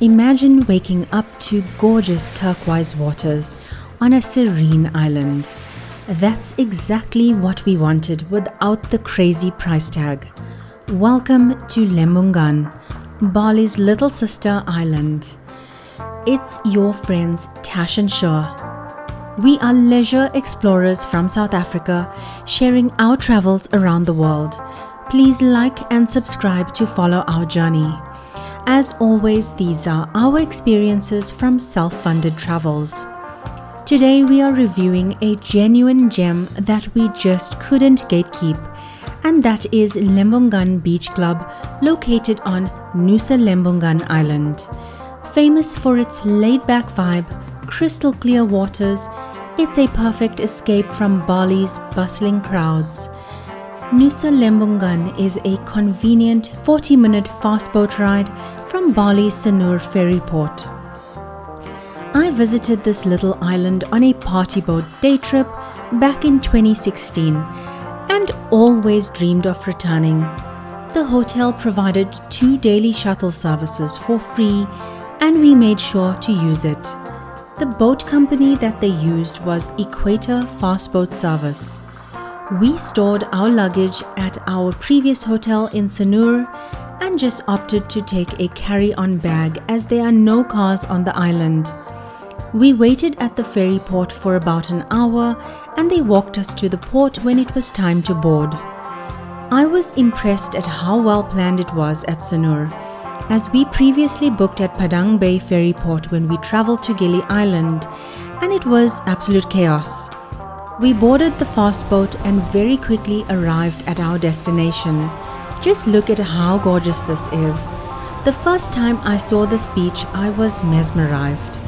Imagine waking up to gorgeous turquoise waters on a serene island. That's exactly what we wanted without the crazy price tag. Welcome to Lembongan, Bali's little sister island. It's your friends Tash and Shah. We are leisure explorers from South Africa, sharing our travels around the world. Please like and subscribe to follow our journey. As always, these are our experiences from self-funded travels. Today we are reviewing a genuine gem that we just couldn't gatekeep, and that is Lembongan Beach Club, located on Nusa Lembongan Island. Famous for its laid-back vibe, crystal clear waters, it's a perfect escape from Bali's bustling crowds. Nusa Lembongan is a convenient 40-minute fast boat ride from Bali's Sanur ferry port. I visited this little island on a party boat day trip back in 2016 and always dreamed of returning. The hotel provided 2 daily shuttle services for free, and we made sure to use it. The boat company that they used was Equator Fast Boat Service. We stored our luggage at our previous hotel in Sanur and just opted to take a carry-on bag as there are no cars on the island. We waited at the ferry port for about an hour and they walked us to the port when it was time to board. I was impressed at how well planned it was at Sanur, as we previously booked at Padang Bay ferry port when we traveled to Gili Island, and it was absolute chaos. We boarded the fast boat and very quickly arrived at our destination. Just look at how gorgeous this is. The first time I saw this beach, I was mesmerized.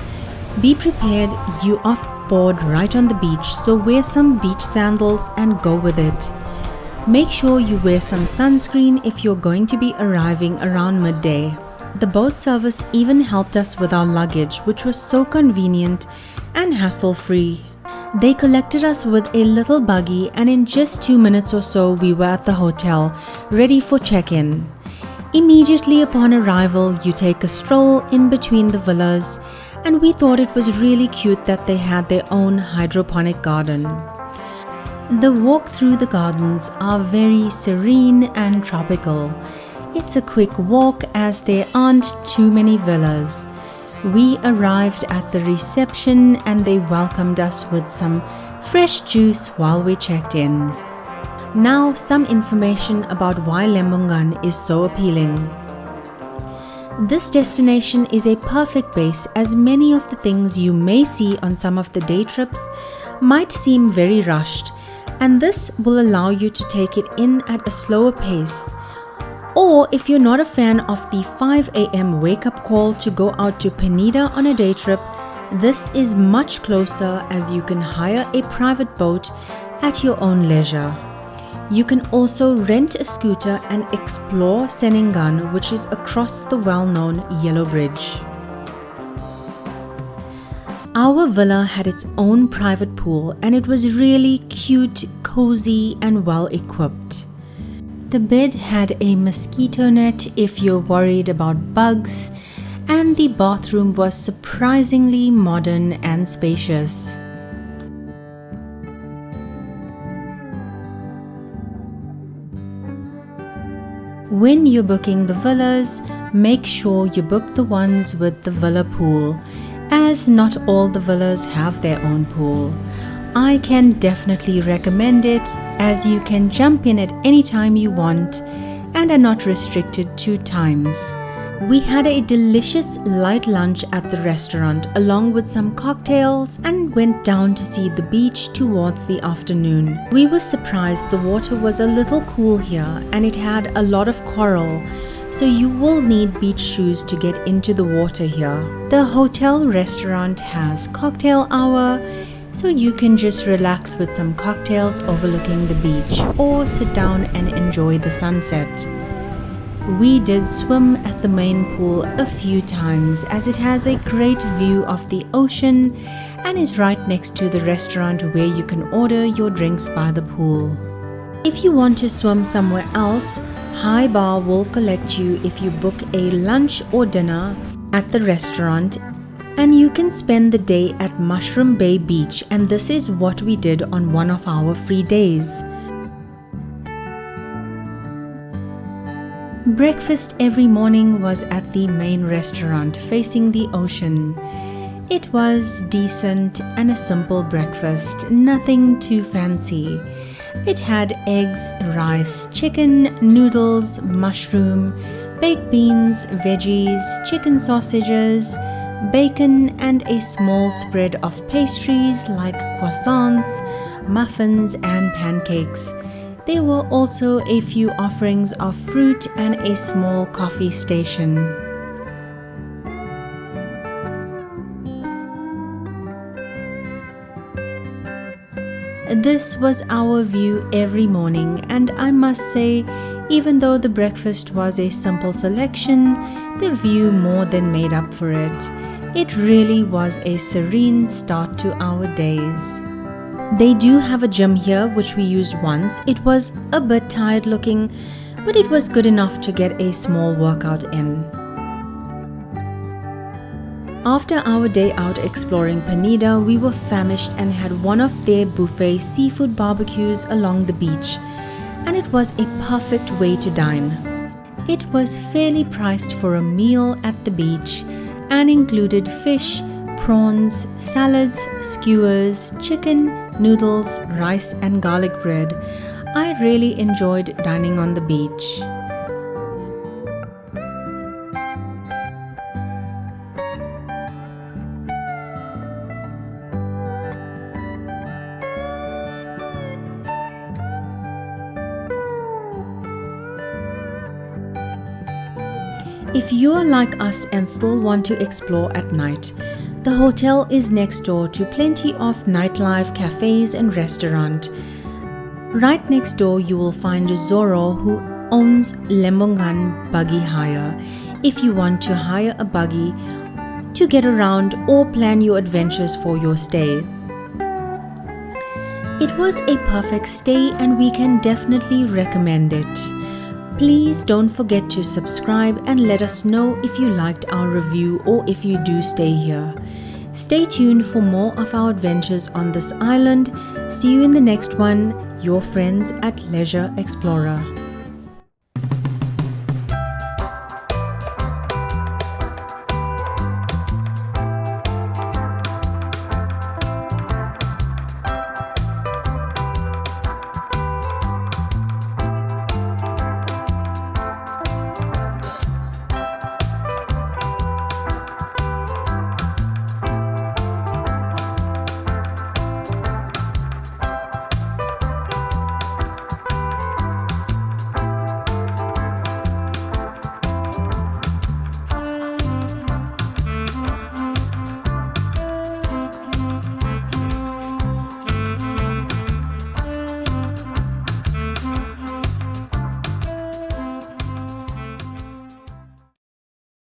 Be prepared, you off board right on the beach, so wear some beach sandals and go with it. Make sure you wear some sunscreen if you're going to be arriving around midday. The boat service even helped us with our luggage, which was so convenient and hassle-free. They collected us with a little buggy, and in just 2 minutes or so we were at the hotel, ready for check-in. Immediately upon arrival, you take a stroll in between the villas, and we thought it was really cute that they had their own hydroponic garden. The walk through the gardens are very serene and tropical. It's a quick walk as there aren't too many villas. We arrived at the reception and they welcomed us with some fresh juice while we checked in. Now, some information about why Lembongan is so appealing. This destination is a perfect base, as many of the things you may see on some of the day trips might seem very rushed, and this will allow you to take it in at a slower pace. Or if you're not a fan of the 5 a.m. wake-up call to go out to Penida on a day trip, this is much closer as you can hire a private boat at your own leisure. You can also rent a scooter and explore Senengan, which is across the well-known Yellow Bridge. Our villa had its own private pool and it was really cute, cozy and well equipped. The bed had a mosquito net if you're worried about bugs, and the bathroom was surprisingly modern and spacious. When you're booking the villas, make sure you book the ones with the villa pool, as not all the villas have their own pool. I can definitely recommend it, as you can jump in at any time you want and are not restricted to times. We had a delicious light lunch at the restaurant along with some cocktails and went down to see the beach towards the afternoon. We were surprised the water was a little cool here and it had a lot of coral, so you will need beach shoes to get into the water here. The hotel restaurant has cocktail hour, so you can just relax with some cocktails overlooking the beach or sit down and enjoy the sunset. We did swim at the main pool a few times as it has a great view of the ocean and is right next to the restaurant where you can order your drinks by the pool. If you want to swim somewhere else, High Bar will collect you if you book a lunch or dinner at the restaurant, and you can spend the day at Mushroom Bay Beach, and this is what we did on one of our free days. Breakfast every morning was at the main restaurant facing the ocean. It was decent and a simple breakfast, nothing too fancy. It had eggs, rice, chicken, noodles, mushroom, baked beans, veggies, chicken sausages, bacon, and a small spread of pastries like croissants, muffins, and pancakes. There were also a few offerings of fruit and a small coffee station. This was our view every morning, and I must say, even though the breakfast was a simple selection, the view more than made up for it. It really was a serene start to our days. They do have a gym here, which we used once. It was a bit tired looking, but it was good enough to get a small workout in. After our day out exploring Penida, we were famished and had one of their buffet seafood barbecues along the beach, and it was a perfect way to dine. It was fairly priced for a meal at the beach and included fish, prawns, salads, skewers, chicken, noodles, rice, and garlic bread. I really enjoyed dining on the beach. If you're like us and still want to explore at night, the hotel is next door to plenty of nightlife, cafes, and restaurant. Right next door you will find Zoro, who owns Lembongan Buggy Hire, if you want to hire a buggy to get around or plan your adventures for your stay. It was a perfect stay and we can definitely recommend it. Please don't forget to subscribe and let us know if you liked our review or if you do stay here. Stay tuned for more of our adventures on this island. See you in the next one. Your friends at Leisure Explorer.